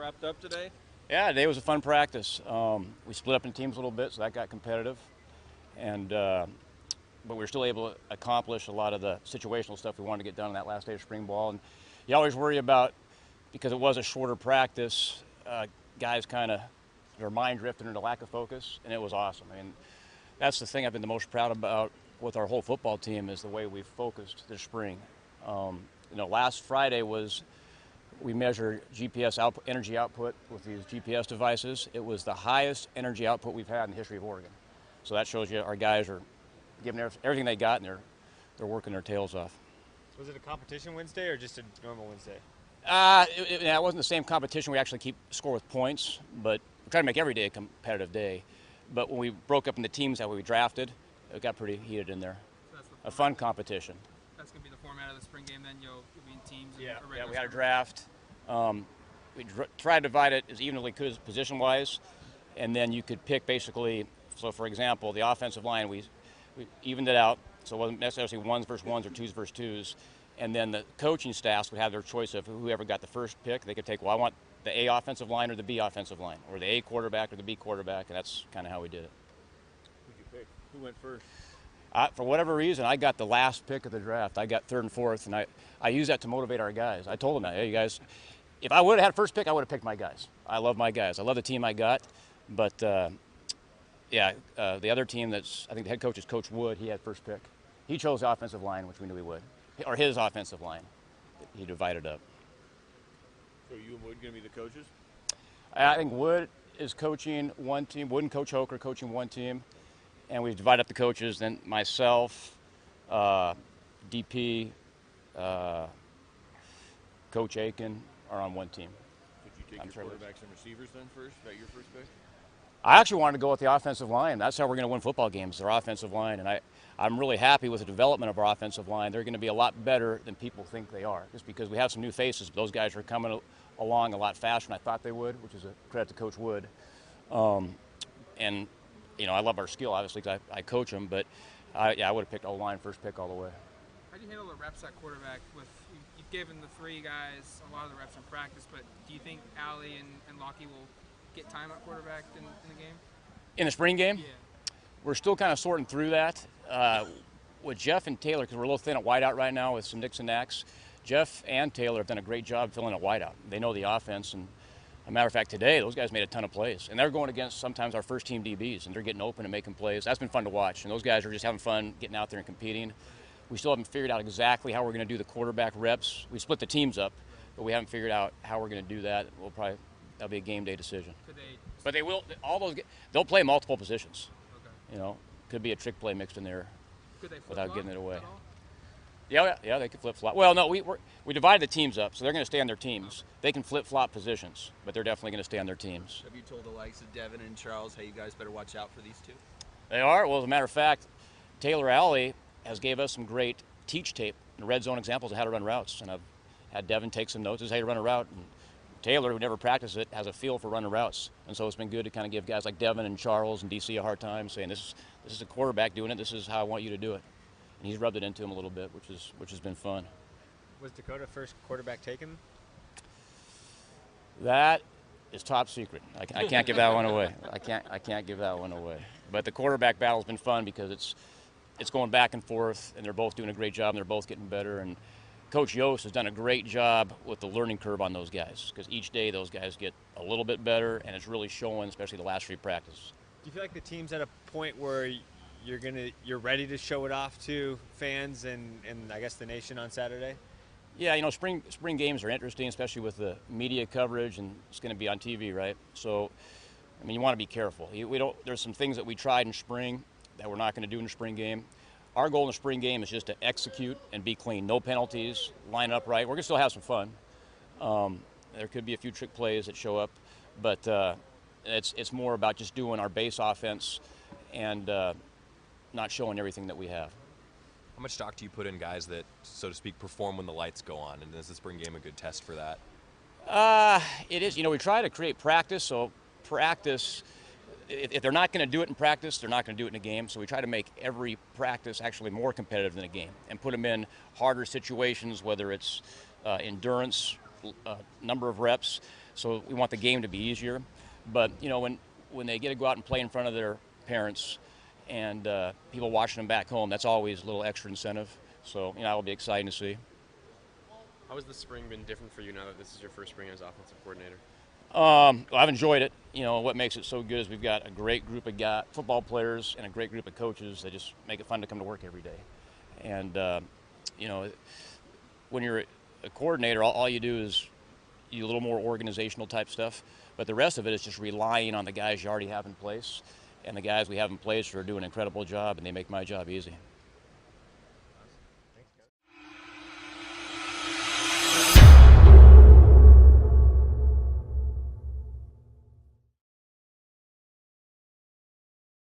wrapped up today? Yeah, today was a fun practice. We split up in teams a little bit, so that got competitive, and but we were still able to accomplish a lot of the situational stuff we wanted to get done on that last day of spring ball. And you always worry about, because it was a shorter practice, guys kind of their mind drifted into lack of focus, and it was awesome. I mean, that's the thing I've been the most proud about with our whole football team is the way we focused this spring. Last Friday was we measured GPS energy output with these GPS devices. It was the highest energy output we've had in the history of Oregon. So that shows you our guys are giving everything they got, and they're working their tails off. Was it a competition Wednesday or just a normal Wednesday? It wasn't the same competition. We actually keep score with points, but we try to make every day a competitive day. But when we broke up into teams that we drafted, it got pretty heated in there. So that's a fun competition. That's going to be the format of the spring game then? You'll be in teams? Yeah, we had a draft. We tried to divide it as evenly as position-wise, and then you could pick basically, so for example, the offensive line, we evened it out, so it wasn't necessarily ones versus ones or twos versus twos. And then the coaching staffs would have their choice of whoever got the first pick. They could take, well, I want the A offensive line or the B offensive line, or the A quarterback or the B quarterback, and that's kind of how we did it. Who'd you pick? Who went first? For whatever reason, I got the last pick of the draft. I got third and fourth, and I use that to motivate our guys. I told them that, hey, you guys, if I would have had first pick, I would have picked my guys. I love my guys. I love the team I got, but the other team I think the head coach is Coach Wood. He had first pick. He chose the offensive line, which we knew he would, or his offensive line. He divided up. So you and Wood going to be the coaches? I think Wood is coaching one team. Wood and Coach Hoke are coaching one team, and we've divided up the coaches. Then myself, DP, Coach Aiken are on one team. Did you take your quarterbacks and receivers then first? Is that your first pick? I actually wanted to go with the offensive line. That's how we're going to win football games, their offensive line. And I'm really happy with the development of our offensive line. They're going to be a lot better than people think they are, just because we have some new faces. But those guys are coming along a lot faster than I thought they would, which is a credit to Coach Wood. And, I love our skill, obviously, because I coach them. But, I would have picked O-line first pick all the way. How do you handle the reps at quarterback? You've given the three guys a lot of the reps in practice, but do you think Allie and Lockie will get time at quarterback in the game? In the spring game? Yeah. We're still kind of sorting through that. With Jeff and Taylor, because we're a little thin at wideout right now with some nicks and knacks, Jeff and Taylor have done a great job filling a wideout. They know the offense, and as a matter of fact, today those guys made a ton of plays. And they're going against sometimes our first-team DBs, and they're getting open and making plays. That's been fun to watch, and those guys are just having fun getting out there and competing. We still haven't figured out exactly how we're going to do the quarterback reps. We split the teams up, but we haven't figured out how we're going to do that. That'll be a game day decision. But they will. They'll play multiple positions. Okay. Could be a trick play mixed in there. Could they without getting it away. At all? Yeah, they could flip flop. Well, no, we divided the teams up, so they're going to stay on their teams. They can flip flop positions, but they're definitely going to stay on their teams. Have you told the likes of Devin and Charles, hey, you guys better watch out for these two? They are. Well, as a matter of fact, Taylor Alley has gave us some great teach tape and red zone examples of how to run routes, and I've had Devin take some notes as how you run a route. And Taylor, who never practiced it, has a feel for running routes, and so it's been good to kind of give guys like Devin and Charles and DC a hard time, saying this is a quarterback doing it. This is how I want you to do it, and he's rubbed it into him a little bit, which has been fun. Was Dakota first quarterback taken? That is top secret. I can't give that one away. I can't give that one away. But the quarterback battle's been fun because it's going back and forth, and they're both doing a great job, and they're both getting better. And Coach Yost has done a great job with the learning curve on those guys, because each day those guys get a little bit better, and it's really showing, especially the last three practices. Do you feel like the team's at a point where you're ready to show it off to fans and I guess the nation on Saturday? Yeah, spring games are interesting, especially with the media coverage, and it's going to be on TV, right? So, you want to be careful. There's some things that we tried in spring that we're not going to do in the spring game. Our goal in the spring game is just to execute and be clean. No penalties, line up right. We're going to still have some fun. There could be a few trick plays that show up, but it's more about just doing our base offense and not showing everything that we have. How much stock do you put in guys that, so to speak, perform when the lights go on? And is the spring game a good test for that? It is. We try to create practice, so practice, if they're not going to do it in practice, they're not going to do it in a game. So we try to make every practice actually more competitive than a game and put them in harder situations, whether it's endurance, number of reps. So we want the game to be easier. But, you know, when they get to go out and play in front of their parents and people watching them back home, that's always a little extra incentive. So, you know, it'll be exciting to see. How has the spring been different for you now that this is your first spring as offensive coordinator? I've enjoyed it. You know, what makes it so good is we've got a great group of football players and a great group of coaches that just make it fun to come to work every day. And, you know, when you're a coordinator, all you do is you do a little more organizational type stuff, but the rest of it is just relying on the guys you already have in place. And the guys we have in place are doing an incredible job, and they make my job easy.